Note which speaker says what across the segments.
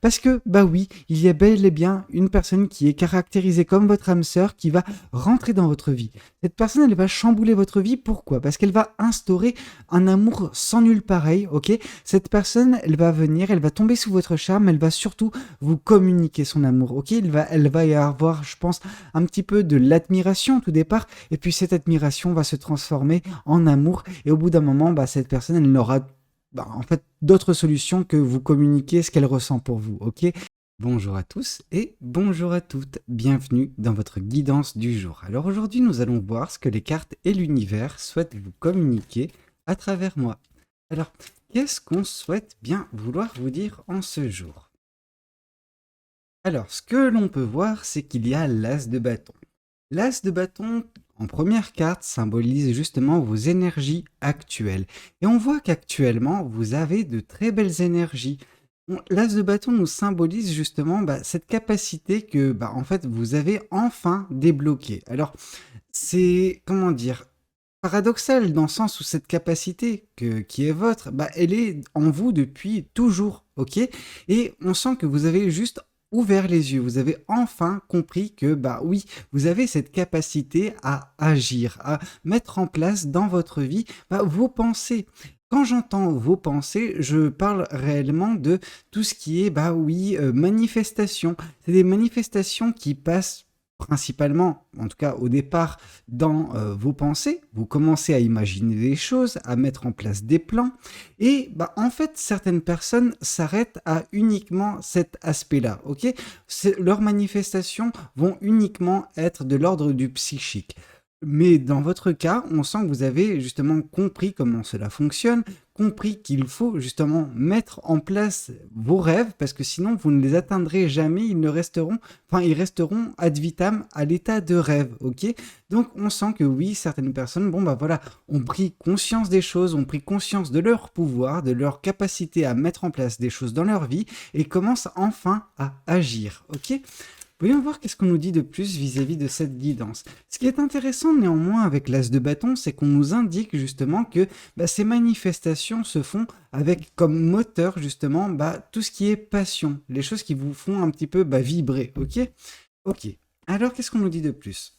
Speaker 1: Parce que, bah oui, il y a bel et bien une personne qui est caractérisée comme votre âme sœur qui va rentrer dans votre vie. Cette personne, elle va chambouler votre vie. Pourquoi? Parce qu'elle va instaurer un amour sans nul pareil, ok? Cette personne, elle va venir, elle va tomber sous votre charme, elle va surtout vous communiquer son amour, ok? Elle va y avoir, je pense, un petit peu de l'admiration au tout départ, et puis cette admiration va se transformer en amour, et au bout d'un moment, bah, cette personne, elle n'aura en fait d'autres solutions que vous communiquer ce qu'elle ressent pour vous, ok? Bonjour à tous et bonjour à toutes, bienvenue dans votre guidance du jour. Alors aujourd'hui nous allons voir ce que les cartes et l'univers souhaitent vous communiquer à travers moi. Alors, qu'est-ce qu'on souhaite bien vouloir vous dire en ce jour? Alors, ce que l'on peut voir, c'est qu'il y a l'as de bâton. L'as de bâton, en première carte, symbolise justement vos énergies actuelles. Et on voit qu'actuellement, vous avez de très belles énergies. L'as de bâton nous symbolise justement cette capacité que en fait, vous avez enfin débloquée. Alors, c'est, comment dire, paradoxal dans le sens où cette capacité qui est votre, elle est en vous depuis toujours, ok? Et on sent que vous avez juste ouvert les yeux, vous avez enfin compris que, oui, vous avez cette capacité à agir, à mettre en place dans votre vie vos pensées. Quand j'entends vos pensées, je parle réellement de tout ce qui est, oui, manifestation. C'est des manifestations qui passent principalement, en tout cas au départ, dans vos pensées. Vous commencez à imaginer des choses, à mettre en place des plans. Et en fait, certaines personnes s'arrêtent à uniquement cet aspect-là. Ok, leurs manifestations vont uniquement être de l'ordre du psychique. Mais dans votre cas, on sent que vous avez justement compris comment cela fonctionne, compris qu'il faut justement mettre en place vos rêves, parce que sinon vous ne les atteindrez jamais, ils resteront ad vitam à l'état de rêve, ok? Donc on sent que oui, certaines personnes, ont pris conscience des choses, ont pris conscience de leur pouvoir, de leur capacité à mettre en place des choses dans leur vie, et commencent enfin à agir, ok? Voyons voir qu'est-ce qu'on nous dit de plus vis-à-vis de cette guidance. Ce qui est intéressant néanmoins avec l'as de bâton, c'est qu'on nous indique justement que ces manifestations se font avec comme moteur justement tout ce qui est passion, les choses qui vous font un petit peu vibrer, ok? Ok. Alors qu'est-ce qu'on nous dit de plus?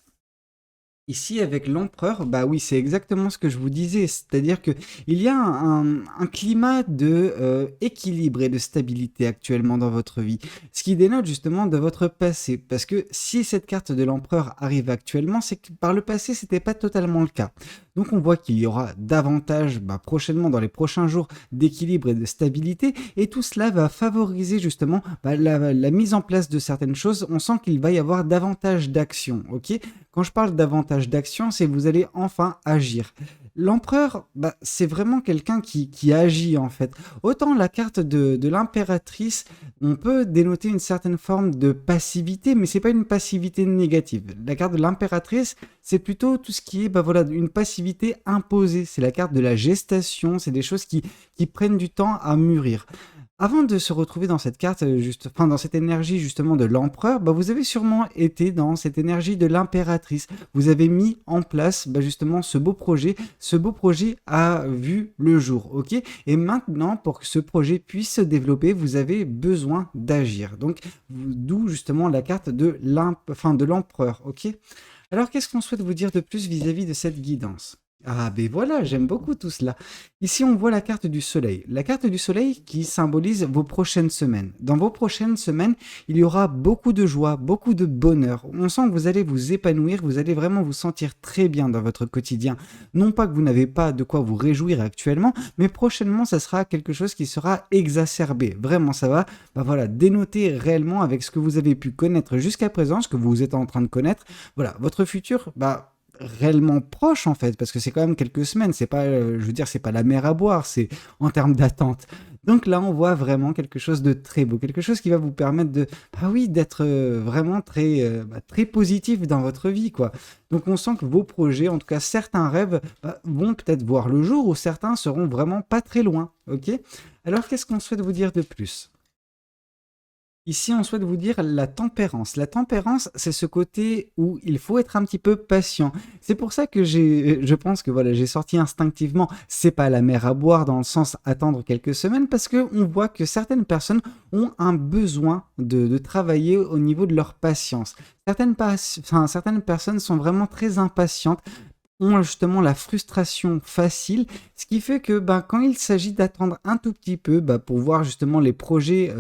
Speaker 1: Ici, avec l'empereur, oui, c'est exactement ce que je vous disais, c'est-à-dire que il y a un climat de équilibre et de stabilité actuellement dans votre vie, ce qui dénote justement de votre passé, parce que si cette carte de l'empereur arrive actuellement, c'est que par le passé, c'était pas totalement le cas. Donc on voit qu'il y aura davantage prochainement, dans les prochains jours, d'équilibre et de stabilité, et tout cela va favoriser justement la mise en place de certaines choses. On sent qu'il va y avoir davantage d'action, ok? Quand je parle davantage d'action, c'est que vous allez enfin agir. L'empereur, c'est vraiment quelqu'un qui agit en fait. Autant la carte de l'impératrice, on peut dénoter une certaine forme de passivité, mais c'est pas une passivité négative. La carte de l'impératrice, c'est plutôt tout ce qui est une passivité imposée. C'est la carte de la gestation, c'est des choses qui prennent du temps à mûrir. Avant de se retrouver dans cette carte, dans cette énergie justement de l'empereur, vous avez sûrement été dans cette énergie de l'impératrice. Vous avez mis en place justement ce beau projet. Ce beau projet a vu le jour, ok? Et maintenant, pour que ce projet puisse se développer, vous avez besoin d'agir. Donc, d'où justement la carte de l'empereur, ok? Alors, qu'est-ce qu'on souhaite vous dire de plus vis-à-vis de cette guidance? Ah ben voilà, j'aime beaucoup tout cela. Ici, on voit la carte du soleil. La carte du soleil qui symbolise vos prochaines semaines. Dans vos prochaines semaines, il y aura beaucoup de joie, beaucoup de bonheur. On sent que vous allez vous épanouir, vous allez vraiment vous sentir très bien dans votre quotidien. Non pas que vous n'avez pas de quoi vous réjouir actuellement, mais prochainement, ça sera quelque chose qui sera exacerbé. Vraiment, ça va dénoter réellement avec ce que vous avez pu connaître jusqu'à présent, ce que vous êtes en train de connaître. Voilà, votre futur, réellement proche en fait, parce que c'est quand même quelques semaines, c'est pas, je veux dire, c'est pas la mer à boire, c'est en termes d'attente. Donc là, on voit vraiment quelque chose de très beau, quelque chose qui va vous permettre de, oui, d'être vraiment très, très positif dans votre vie, quoi. Donc on sent que vos projets, en tout cas certains rêves, vont peut-être voir le jour, ou certains seront vraiment pas très loin, ok? Alors qu'est-ce qu'on souhaite vous dire de plus? Ici, on souhaite vous dire la tempérance. La tempérance, c'est ce côté où il faut être un petit peu patient. C'est pour ça que je pense que voilà, j'ai sorti instinctivement, c'est pas la mer à boire dans le sens attendre quelques semaines, parce que on voit que certaines personnes ont un besoin de travailler au niveau de leur patience. Certaines personnes sont vraiment très impatientes, ont justement la frustration facile, ce qui fait que ben, quand il s'agit d'attendre un tout petit peu bah, pour voir justement les projets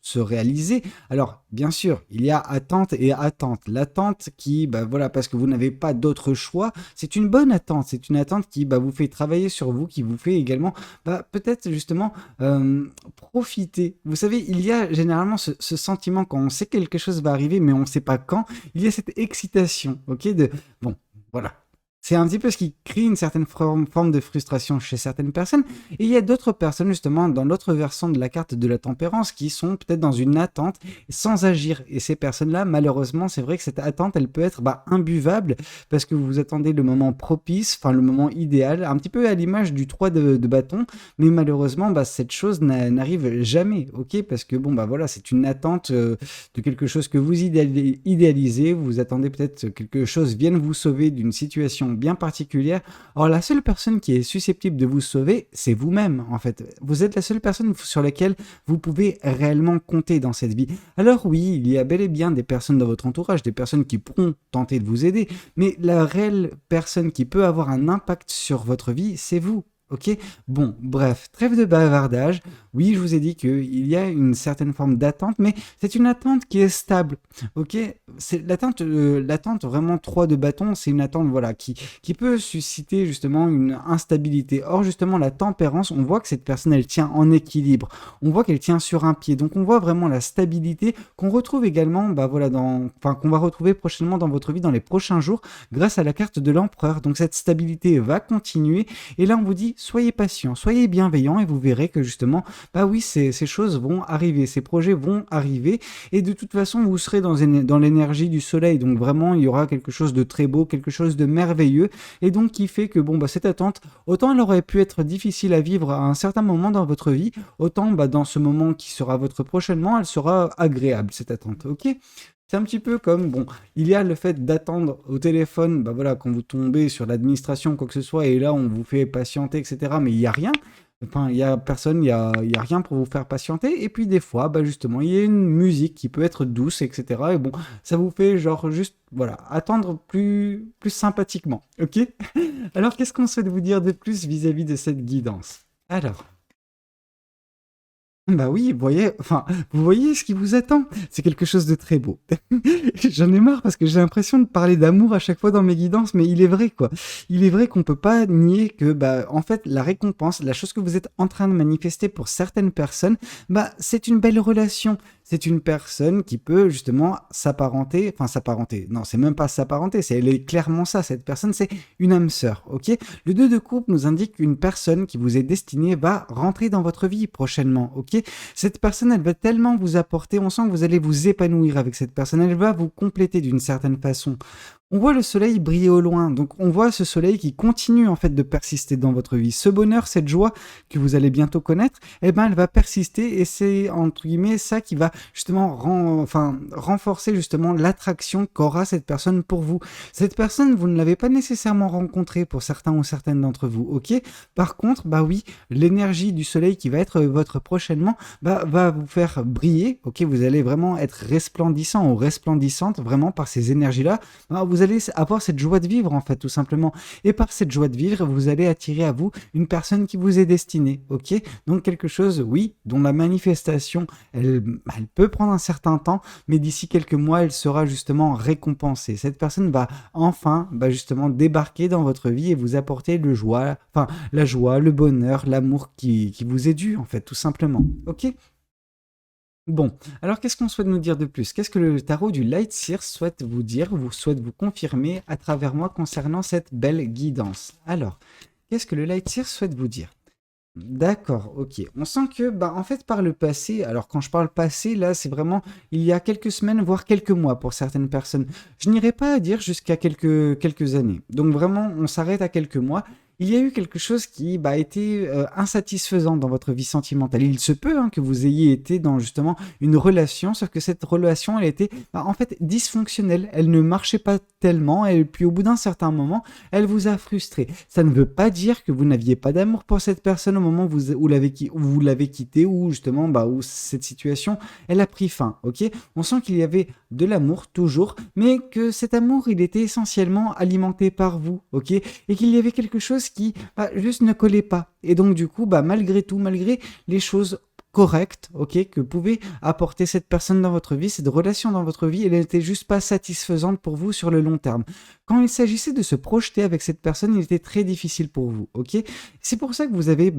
Speaker 1: se réaliser, alors bien sûr, il y a attente et attente. L'attente qui, bah, voilà, parce que vous n'avez pas d'autre choix, c'est une bonne attente, c'est une attente qui bah, vous fait travailler sur vous, qui vous fait également bah, peut-être justement profiter. Vous savez, il y a généralement ce sentiment quand on sait que quelque chose va arriver, mais on ne sait pas quand, il y a cette excitation, ok, de bon, voilà. C'est un petit peu ce qui crée une certaine forme de frustration chez certaines personnes. Et il y a d'autres personnes, justement, dans l'autre versant de la carte de la tempérance, qui sont peut-être dans une attente sans agir. Et ces personnes-là, malheureusement, c'est vrai que cette attente, elle peut être bah, imbuvable parce que vous attendez le moment propice, enfin le moment idéal, un petit peu à l'image du 3 de bâton. Mais malheureusement, bah, cette chose n'arrive jamais, ok? Parce que bon, bah voilà, c'est une attente de quelque chose que vous idéalisez. Vous attendez peut-être que quelque chose vienne vous sauver d'une situation bien particulière. Or, la seule personne qui est susceptible de vous sauver, c'est vous-même, en fait. Vous êtes la seule personne sur laquelle vous pouvez réellement compter dans cette vie. Alors oui, il y a bel et bien des personnes dans votre entourage, des personnes qui pourront tenter de vous aider, mais la réelle personne qui peut avoir un impact sur votre vie, c'est vous. Ok. Bon, bref, trêve de bavardage. Oui, je vous ai dit qu'il y a une certaine forme d'attente, mais c'est une attente qui est stable. Ok. C'est l'attente vraiment 3 de bâton, c'est une attente voilà, qui peut susciter justement une instabilité. Or, justement, la tempérance, on voit que cette personne, elle tient en équilibre. On voit qu'elle tient sur un pied. Donc, on voit vraiment la stabilité qu'on retrouve également, bah, voilà, qu'on va retrouver prochainement dans votre vie dans les prochains jours grâce à la carte de l'empereur. Donc, cette stabilité va continuer. Et là, on vous dit, soyez patient, soyez bienveillant et vous verrez que justement, bah oui, ces choses vont arriver, ces projets vont arriver et de toute façon, vous serez dans l'énergie du soleil. Donc vraiment, il y aura quelque chose de très beau, quelque chose de merveilleux et donc qui fait que bon, bah, cette attente, autant elle aurait pu être difficile à vivre à un certain moment dans votre vie, autant bah, dans ce moment qui sera votre prochainement, elle sera agréable, cette attente, ok? C'est un petit peu comme, bon, il y a le fait d'attendre au téléphone, bah voilà, quand vous tombez sur l'administration, quoi que ce soit, et là, on vous fait patienter, etc. Mais il n'y a rien. Enfin, il n'y a personne, il y a rien pour vous faire patienter. Et puis, des fois, bah justement, il y a une musique qui peut être douce, etc. Et bon, ça vous fait, genre, juste, voilà, attendre plus sympathiquement. Ok? Alors, qu'est-ce qu'on souhaite vous dire de plus vis-à-vis de cette guidance? Alors. Bah oui, vous voyez ce qui vous attend. C'est quelque chose de très beau. J'en ai marre parce que j'ai l'impression de parler d'amour à chaque fois dans mes guidances, mais il est vrai quoi. Il est vrai qu'on peut pas nier que bah en fait la récompense, la chose que vous êtes en train de manifester pour certaines personnes, bah c'est une belle relation. C'est une personne qui peut justement s'apparenter. Non, c'est même pas s'apparenter, elle est clairement ça. Cette personne, c'est une âme sœur, ok? Le 2 de coupe nous indique qu'une personne qui vous est destinée va rentrer dans votre vie prochainement, ok? Cette personne, elle va tellement vous apporter, on sent que vous allez vous épanouir avec cette personne, elle va vous compléter d'une certaine façon. On voit le soleil briller au loin, donc on voit ce soleil qui continue en fait de persister dans votre vie. Ce bonheur, cette joie que vous allez bientôt connaître, eh ben elle va persister et c'est entre guillemets ça qui va justement renforcer justement l'attraction qu'aura cette personne pour vous. Cette personne, vous ne l'avez pas nécessairement rencontrée pour certains ou certaines d'entre vous, ok? Par contre, bah oui, l'énergie du soleil qui va être votre prochainement, bah, va vous faire briller, ok? Vous allez vraiment être resplendissant ou resplendissante vraiment par ces énergies-là. Bah, vous allez avoir cette joie de vivre en fait tout simplement et par cette joie de vivre vous allez attirer à vous une personne qui vous est destinée, ok? Donc quelque chose oui dont la manifestation elle peut prendre un certain temps mais d'ici quelques mois elle sera justement récompensée. Cette personne va enfin justement débarquer dans votre vie et vous apporter la joie, le bonheur, l'amour qui vous est dû en fait tout simplement, ok? Bon, alors qu'est-ce qu'on souhaite nous dire de plus? Qu'est-ce que le tarot du Light Seer souhaite vous dire, vous souhaite vous confirmer à travers moi concernant cette belle guidance? Alors, qu'est-ce que le Light Seer souhaite vous dire? D'accord, ok. On sent que, bah, en fait, par le passé, alors quand je parle passé, là, c'est vraiment il y a quelques semaines, voire quelques mois pour certaines personnes. Je n'irai pas à dire jusqu'à quelques années. Donc vraiment, on s'arrête à quelques mois. il y a eu quelque chose qui a été insatisfaisant dans votre vie sentimentale. Il se peut que vous ayez été dans justement une relation, sauf que cette relation, elle était en fait dysfonctionnelle. Elle ne marchait pas tellement, et puis au bout d'un certain moment, elle vous a frustré. Ça ne veut pas dire que vous n'aviez pas d'amour pour cette personne au moment où vous l'avez quitté, ou justement où cette situation, elle a pris fin. Ok, on sent qu'il y avait de l'amour toujours, mais que cet amour, il était essentiellement alimenté par vous. Ok, et qu'il y avait quelque chose qui juste ne collait pas. Et donc du coup, malgré tout, malgré les choses correctes, ok, que pouvait apporter cette personne dans votre vie, cette relation dans votre vie, elle n'était juste pas satisfaisante pour vous sur le long terme. Quand il s'agissait de se projeter avec cette personne, il était très difficile pour vous, ok. C'est pour ça que vous avez,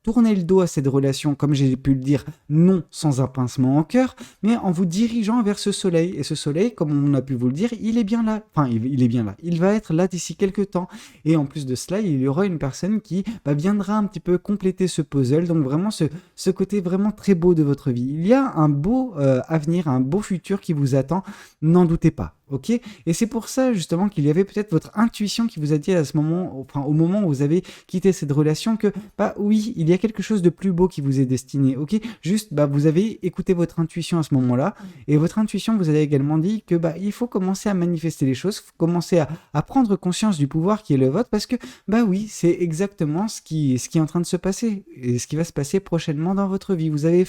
Speaker 1: tourné le dos à cette relation, comme j'ai pu le dire, non sans un pincement au cœur, mais en vous dirigeant vers ce soleil. Et ce soleil, comme on a pu vous le dire, il est bien là. Enfin, il est bien là. Il va être là d'ici quelques temps. Et en plus de cela, il y aura une personne qui viendra un petit peu compléter ce puzzle. Donc vraiment ce côté vraiment très beau de votre vie. Il y a un beau avenir, un beau futur qui vous attend. N'en doutez pas. Ok, et c'est pour ça justement qu'il y avait peut-être votre intuition qui vous a dit à ce moment, enfin au moment où vous avez quitté cette relation, que oui, il y a quelque chose de plus beau qui vous est destiné. Ok, juste vous avez écouté votre intuition à ce moment-là, et votre intuition vous a également dit que il faut commencer à manifester les choses, faut commencer à prendre conscience du pouvoir qui est le vôtre, parce que oui, c'est exactement ce qui est en train de se passer, et ce qui va se passer prochainement dans votre vie. Vous avez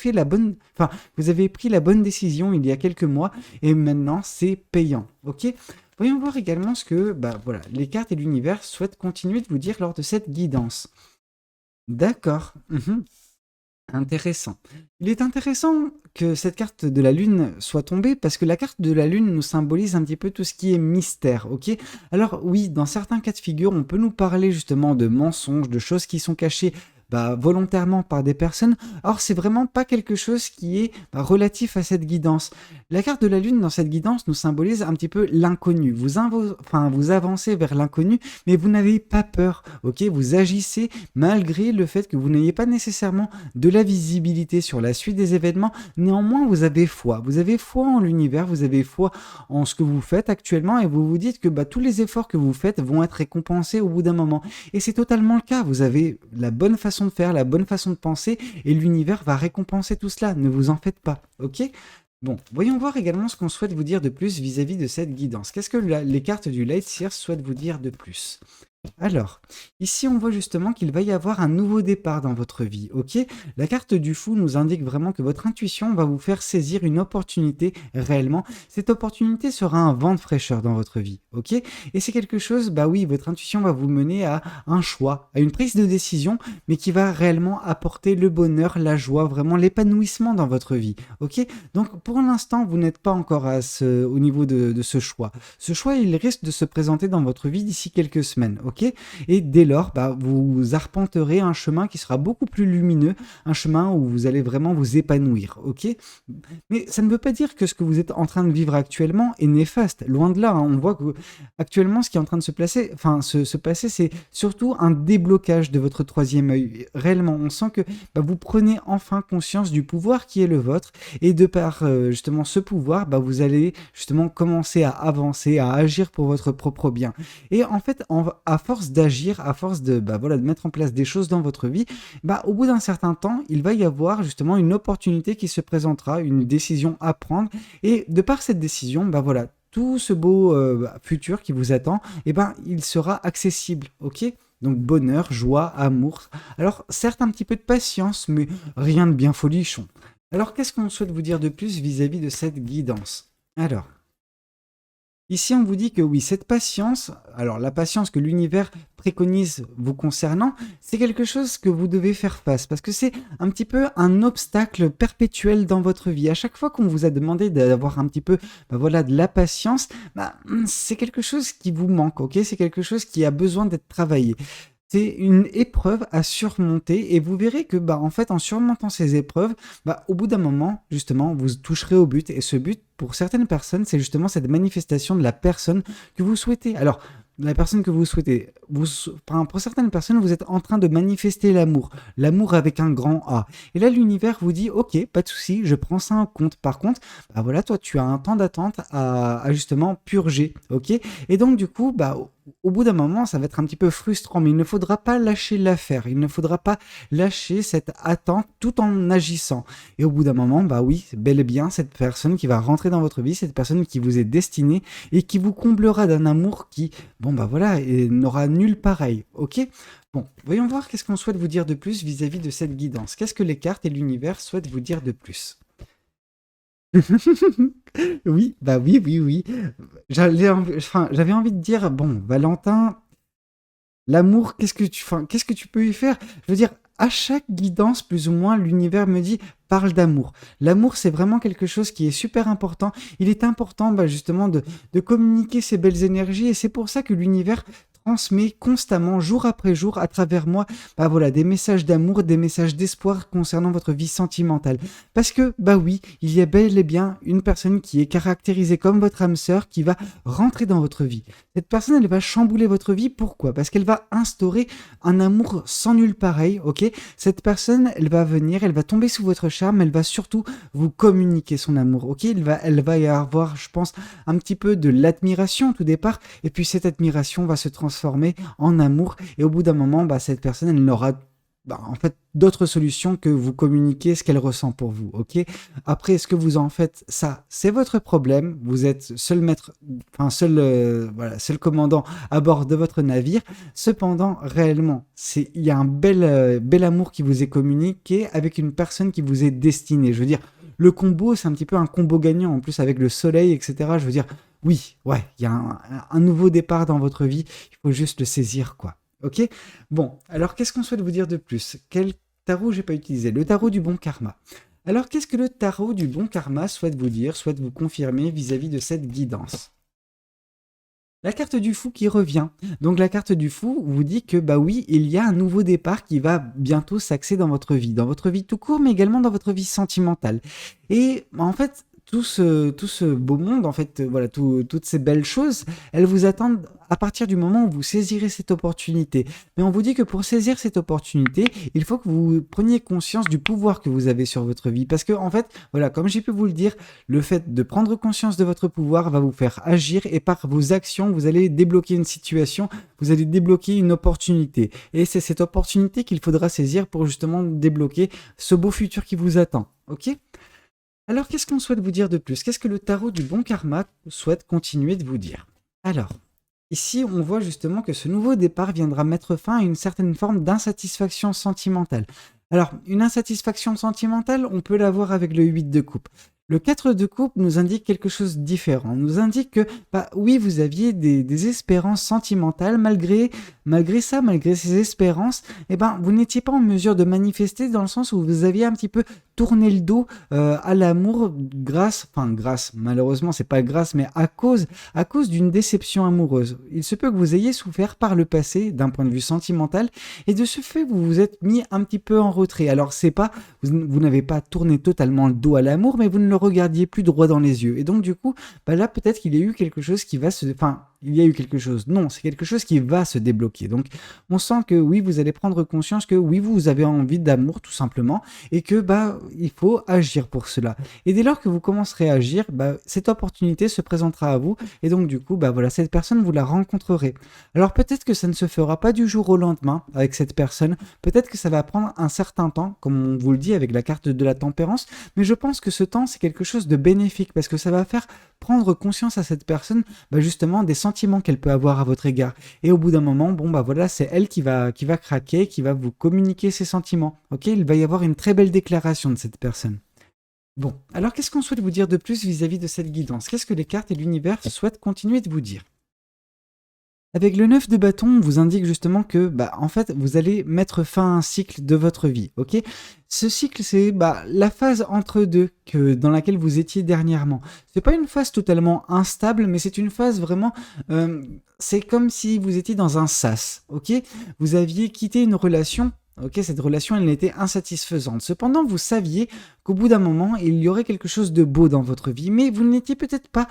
Speaker 1: vous avez pris la bonne décision il y a quelques mois, et maintenant c'est payant. Ok, voyons voir également ce que les cartes et l'univers souhaitent continuer de vous dire lors de cette guidance. D'accord. Intéressant. Il est intéressant que cette carte de la lune soit tombée, parce que la carte de la lune nous symbolise un petit peu tout ce qui est mystère, ok. Alors oui, dans certains cas de figure, on peut nous parler justement de mensonges, de choses qui sont cachées volontairement par des personnes. Or, c'est vraiment pas quelque chose qui est relatif à cette guidance. La carte de la lune dans cette guidance nous symbolise un petit peu l'inconnu. Vous avancez vers l'inconnu, mais vous n'avez pas peur, ok. Vous agissez malgré le fait que vous n'ayez pas nécessairement de la visibilité sur la suite des événements. Néanmoins, vous avez foi. Vous avez foi en l'univers, vous avez foi en ce que vous faites actuellement, et vous vous dites que tous les efforts que vous faites vont être récompensés au bout d'un moment. Et c'est totalement le cas. Vous avez la bonne façon de faire, la bonne façon de penser, et l'univers va récompenser tout cela. Ne vous en faites pas, ok? Bon, voyons voir également ce qu'on souhaite vous dire de plus vis-à-vis de cette guidance. Qu'est-ce que les cartes du Light Seer souhaitent vous dire de plus? Alors, ici on voit justement qu'il va y avoir un nouveau départ dans votre vie, ok. La carte du fou nous indique vraiment que votre intuition va vous faire saisir une opportunité réellement. Cette opportunité sera un vent de fraîcheur dans votre vie, ok. Et c'est quelque chose, oui, votre intuition va vous mener à un choix, à une prise de décision, mais qui va réellement apporter le bonheur, la joie, vraiment l'épanouissement dans votre vie, ok. Donc pour l'instant, vous n'êtes pas encore au niveau de ce choix. Ce choix, il risque de se présenter dans votre vie d'ici quelques semaines, ok. Et dès lors, vous arpenterez un chemin qui sera beaucoup plus lumineux, un chemin où vous allez vraiment vous épanouir, ok. Mais ça ne veut pas dire que ce que vous êtes en train de vivre actuellement est néfaste, loin de là. On voit que actuellement, ce qui est en train de se passer, c'est surtout un déblocage de votre troisième œil. Réellement, on sent que vous prenez enfin conscience du pouvoir qui est le vôtre, et de par justement ce pouvoir, vous allez justement commencer à avancer, à agir pour votre propre bien. Et en fait, à force d'agir, à force de mettre en place des choses dans votre vie, au bout d'un certain temps, il va y avoir justement une opportunité qui se présentera, une décision à prendre, et de par cette décision, tout ce beau futur qui vous attend, il sera accessible, ok. Donc bonheur, joie, amour. Alors certes un petit peu de patience, mais rien de bien folichon. Alors qu'est-ce qu'on souhaite vous dire de plus vis-à-vis de cette guidance? Alors, ici, on vous dit que oui, cette patience, alors la patience que l'univers préconise vous concernant, c'est quelque chose que vous devez faire face, parce que c'est un petit peu un obstacle perpétuel dans votre vie. À chaque fois qu'on vous a demandé d'avoir un petit peu de la patience, c'est quelque chose qui vous manque, ok? C'est quelque chose qui a besoin d'être travaillé. C'est une épreuve à surmonter, et vous verrez que en fait, en surmontant ces épreuves, au bout d'un moment, justement, vous toucherez au but, et ce but, pour certaines personnes, c'est justement cette manifestation de la personne que vous souhaitez. Alors, la personne que vous souhaitez, pour certaines personnes, vous êtes en train de manifester l'amour avec un grand A. Et là, l'univers vous dit, ok, pas de souci, je prends ça en compte. Par contre, toi, tu as un temps d'attente à justement purger, ok. Et donc, du coup, au bout d'un moment, ça va être un petit peu frustrant, mais il ne faudra pas lâcher l'affaire. Il ne faudra pas lâcher cette attente tout en agissant. Et au bout d'un moment, bah oui, c'est bel et bien cette personne qui va rentrer dans votre vie, cette personne qui vous est destinée et qui vous comblera d'un amour qui, bon bah voilà, et n'aura nul pareil, ok? Bon, voyons voir qu'est-ce qu'on souhaite vous dire de plus vis-à-vis de cette guidance. Qu'est-ce que les cartes et l'univers souhaitent vous dire de plus? Oui, bah oui, oui, oui. J'avais envie de dire, bon, Valentin, l'amour, qu'est-ce que tu peux y faire? Je veux dire, à chaque guidance, plus ou moins, l'univers me dit, parle d'amour. L'amour, c'est vraiment quelque chose qui est super important. Il est important, bah, justement, de communiquer ces belles énergies, et c'est pour ça que l'univers transmet constamment, jour après jour, à travers moi, bah voilà, des messages d'amour, des messages d'espoir concernant votre vie sentimentale. Parce que, bah oui, il y a bel et bien une personne qui est caractérisée comme votre âme sœur qui va rentrer dans votre vie. Cette personne, elle va chambouler votre vie. Pourquoi? Parce qu'elle va instaurer un amour sans nul pareil, ok? Cette personne, elle va venir, elle va tomber sous votre charme, elle va surtout vous communiquer son amour, ok? Elle va y avoir, je pense, un petit peu de l'admiration au tout départ, et puis cette admiration va se transformer en amour, et au bout d'un moment, bah, cette personne, elle n'aura en fait d'autres solutions que vous communiquer ce qu'elle ressent pour vous, ok? Après, est-ce que vous en faites ça? C'est votre problème. Vous êtes seul maître, enfin seul, voilà, seul commandant à bord de votre navire. Cependant, réellement, il y a un bel amour qui vous est communiqué avec une personne qui vous est destinée. Je veux dire, le combo, c'est un petit peu un combo gagnant en plus avec le soleil, etc. Je veux dire, oui, ouais, il y a un nouveau départ dans votre vie. Il faut juste le saisir, quoi. Ok? Bon, alors qu'est-ce qu'on souhaite vous dire de plus? Quel tarot j'ai pas utilisé? Le tarot du bon karma. Alors qu'est-ce que le tarot du bon karma souhaite vous dire, souhaite vous confirmer vis-à-vis de cette guidance? La carte du fou qui revient. Donc la carte du fou vous dit que bah oui, il y a un nouveau départ qui va bientôt s'axer dans votre vie tout court, mais également dans votre vie sentimentale. Et bah, en fait, tout ce beau monde, en fait, voilà, toutes ces belles choses, elles vous attendent à partir du moment où vous saisirez cette opportunité. Mais on vous dit que pour saisir cette opportunité, il faut que vous preniez conscience du pouvoir que vous avez sur votre vie. Parce que, en fait, voilà, comme j'ai pu vous le dire, le fait de prendre conscience de votre pouvoir va vous faire agir et par vos actions, vous allez débloquer une situation, vous allez débloquer une opportunité. Et c'est cette opportunité qu'il faudra saisir pour justement débloquer ce beau futur qui vous attend. Ok? Alors, qu'est-ce qu'on souhaite vous dire de plus? Qu'est-ce que le tarot du bon karma souhaite continuer de vous dire? Alors, ici, on voit justement que ce nouveau départ viendra mettre fin à une certaine forme d'insatisfaction sentimentale. Alors, une insatisfaction sentimentale, on peut l'avoir avec le 8 de coupe. Le 4 de coupe nous indique quelque chose de différent. Nous indique que, bah oui, vous aviez des espérances sentimentales, malgré ça, malgré ces espérances, eh ben, vous n'étiez pas en mesure de manifester dans le sens où vous aviez un petit peu tourné le dos à l'amour grâce, malheureusement, c'est pas grâce, mais à cause d'une déception amoureuse. Il se peut que vous ayez souffert par le passé d'un point de vue sentimental et de ce fait, vous vous êtes mis un petit peu en retrait. Alors, c'est pas, vous n'avez pas tourné totalement le dos à l'amour, mais vous ne le regardiez plus droit dans les yeux. Et donc, du coup, bah là, peut-être qu'il y a eu quelque chose qui va se, enfin, il y a eu quelque chose. Non, c'est quelque chose qui va se débloquer. Donc, on sent que oui, vous allez prendre conscience que oui, vous avez envie d'amour, tout simplement, et que bah, il faut agir pour cela. Et dès lors que vous commencerez à agir, bah, cette opportunité se présentera à vous, et donc du coup, bah voilà, cette personne, vous la rencontrerez. Alors peut-être que ça ne se fera pas du jour au lendemain avec cette personne, peut-être que ça va prendre un certain temps, comme on vous le dit avec la carte de la tempérance, mais je pense que ce temps, c'est quelque chose de bénéfique, parce que ça va faire prendre conscience à cette personne, bah, justement, des sentiments qu'elle peut avoir à votre égard. Et au bout d'un moment, bon, bah voilà, c'est elle qui va craquer, qui va vous communiquer ses sentiments. Ok, il va y avoir une très belle déclaration de cette personne. Bon, alors qu'est-ce qu'on souhaite vous dire de plus vis-à-vis de cette guidance? Qu'est-ce que les cartes et l'univers souhaitent continuer de vous dire? Avec le 9 de bâton, on vous indique justement que, bah, en fait, vous allez mettre fin à un cycle de votre vie, ok? Ce cycle, c'est bah, la phase entre deux dans laquelle vous étiez dernièrement. C'est pas une phase totalement instable, mais c'est une phase vraiment, c'est comme si vous étiez dans un sas, ok? Vous aviez quitté une relation. Ok, cette relation, elle était insatisfaisante. Cependant, vous saviez qu'au bout d'un moment, il y aurait quelque chose de beau dans votre vie, mais vous n'étiez peut-être pas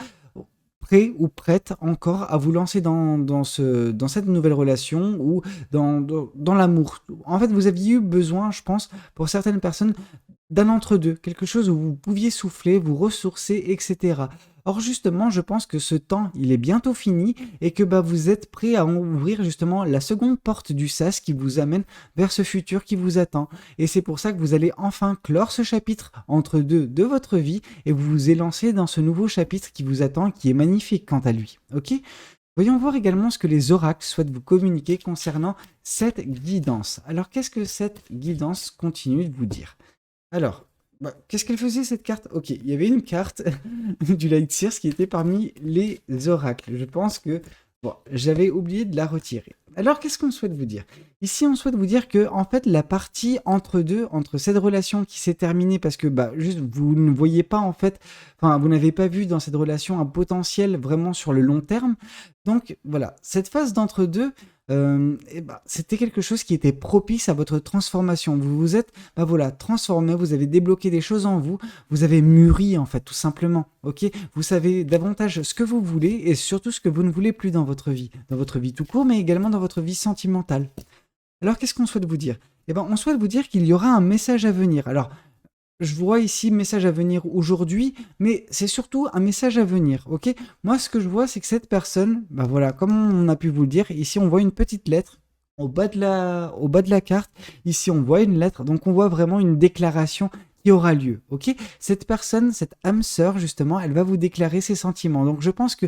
Speaker 1: prêt ou prête encore à vous lancer dans cette nouvelle relation ou dans l'amour. En fait, vous aviez eu besoin, je pense, pour certaines personnes, d'un entre-deux, quelque chose où vous pouviez souffler, vous ressourcer, etc. Or justement, je pense que ce temps, il est bientôt fini et que bah, vous êtes prêt à ouvrir justement la seconde porte du sas qui vous amène vers ce futur qui vous attend. Et c'est pour ça que vous allez enfin clore ce chapitre entre deux de votre vie et vous vous élancez dans ce nouveau chapitre qui vous attend, qui est magnifique quant à lui. Ok? Voyons voir également ce que les oracles souhaitent vous communiquer concernant cette guidance. Alors, qu'est-ce que cette guidance continue de vous dire? Alors, bah, qu'est-ce qu'elle faisait cette carte? Ok, il y avait une carte du Light Sears qui était parmi les oracles. Je pense que bon, j'avais oublié de la retirer. Alors, qu'est-ce qu'on souhaite vous dire? Ici, on souhaite vous dire que, en fait, la partie entre deux, entre cette relation qui s'est terminée, parce que bah, juste vous ne voyez pas, en fait, enfin, vous n'avez pas vu dans cette relation un potentiel vraiment sur le long terme. Donc, voilà, cette phase d'entre-deux, et bah, c'était quelque chose qui était propice à votre transformation. Vous vous êtes bah voilà, transformé, vous avez débloqué des choses en vous, vous avez mûri en fait, tout simplement, ok? Vous savez davantage ce que vous voulez et surtout ce que vous ne voulez plus dans votre vie tout court, mais également dans votre vie sentimentale. Alors qu'est-ce qu'on souhaite vous dire? Eh ben, on souhaite vous dire qu'il y aura un message à venir. Alors, je vois ici message à venir aujourd'hui, mais c'est surtout un message à venir, ok? Moi, ce que je vois, c'est que cette personne, bah voilà, comme on a pu vous le dire, ici on voit une petite lettre au bas de la carte. Ici, on voit une lettre, donc on voit vraiment une déclaration qui aura lieu, ok? Cette personne, cette âme sœur, justement, elle va vous déclarer ses sentiments. Donc je pense que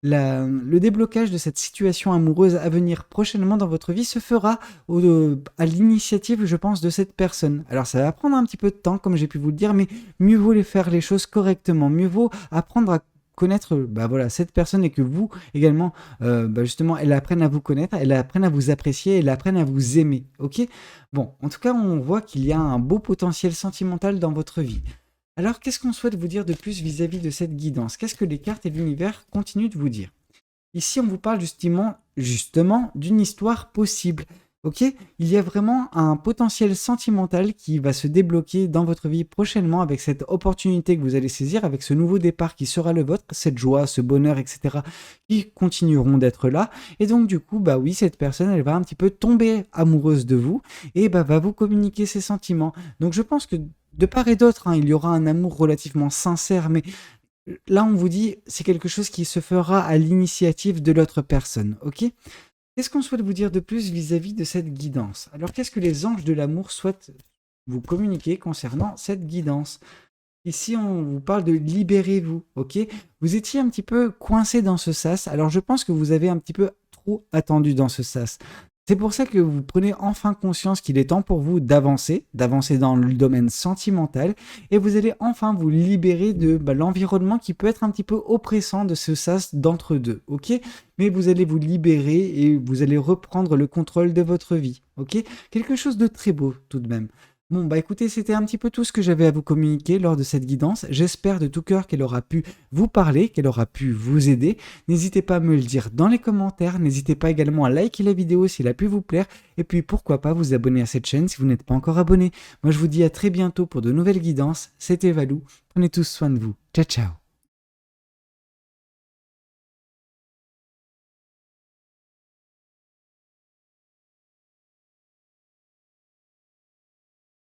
Speaker 1: le déblocage de cette situation amoureuse à venir prochainement dans votre vie se fera à l'initiative, je pense, de cette personne. Alors ça va prendre un petit peu de temps, comme j'ai pu vous le dire, mais mieux vaut les faire les choses correctement, mieux vaut apprendre à connaître bah voilà, cette personne et que vous également, bah justement, elle apprenne à vous connaître, elle apprenne à vous apprécier, elle apprenne à vous aimer, ok? Bon, en tout cas, on voit qu'il y a un beau potentiel sentimental dans votre vie. Alors, qu'est-ce qu'on souhaite vous dire de plus vis-à-vis de cette guidance? Qu'est-ce que les cartes et l'univers continuent de vous dire? Ici, on vous parle justement d'une histoire possible. Ok? Il y a vraiment un potentiel sentimental qui va se débloquer dans votre vie prochainement avec cette opportunité que vous allez saisir, avec ce nouveau départ qui sera le vôtre, cette joie, ce bonheur, etc. qui continueront d'être là. Et donc, du coup, bah oui, cette personne, elle va un petit peu tomber amoureuse de vous et bah, va vous communiquer ses sentiments. Donc, je pense que de part et d'autre, hein, il y aura un amour relativement sincère, mais là, on vous dit, c'est quelque chose qui se fera à l'initiative de l'autre personne, ok? Qu'est-ce qu'on souhaite vous dire de plus vis-à-vis de cette guidance? Alors, qu'est-ce que les anges de l'amour souhaitent vous communiquer concernant cette guidance? Ici, on vous parle de libérez-vous, ok? Vous étiez un petit peu coincé dans ce sas, alors je pense que vous avez un petit peu trop attendu dans ce sas. C'est pour ça que vous prenez enfin conscience qu'il est temps pour vous d'avancer dans le domaine sentimental, et vous allez enfin vous libérer de bah, l'environnement qui peut être un petit peu oppressant de ce sas d'entre-deux, ok? Mais vous allez vous libérer et vous allez reprendre le contrôle de votre vie, ok? Quelque chose de très beau tout de même. Bon, bah écoutez, c'était un petit peu tout ce que j'avais à vous communiquer lors de cette guidance. J'espère de tout cœur qu'elle aura pu vous parler, qu'elle aura pu vous aider. N'hésitez pas à me le dire dans les commentaires. N'hésitez pas également à liker la vidéo si elle a pu vous plaire. Et puis pourquoi pas vous abonner à cette chaîne si vous n'êtes pas encore abonné. Moi je vous dis à très bientôt pour de nouvelles guidances. C'était Valou. Prenez tous soin de vous. Ciao ciao.